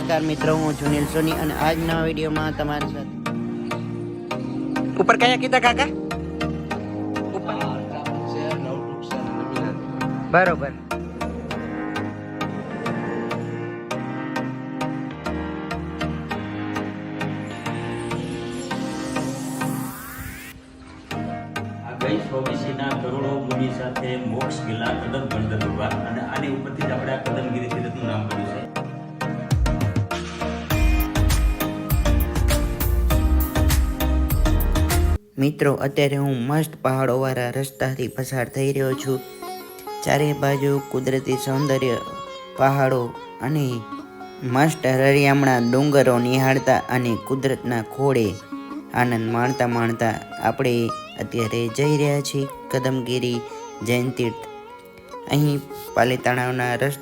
નમસ્કાર મિત્રો, હું છું નીલ સોની અને આજના વિડીયોમાં તમારી સાથે ઉપર કયા કીધા કાકા? ઉપર બરોબર. ઓબીસીના કરોડો મૂડી સાથે મોક્ષ ગિલા કદમ ગણધર્વા અને આની ઉપરથી જ આપણે આ કદમગીરી તીરથનું નામ પડ્યું છે. મિત્રો, અત્યારે હું મસ્ત પહાડોવાળા રસ્તાથી પસાર થઈ રહ્યો છું. ચારે બાજુ કુદરતી સૌંદર્ય, પહાડો અને મસ્ત હરિયામણા ડુંગરો નિહાળતા અને કુદરતના ખોળે આનંદ માણતા આપણે અત્યારે જઈ રહ્યા છીએ કદમગીરી જૈન તીર્થ. અહીં પાલીતાણાના રસ્તા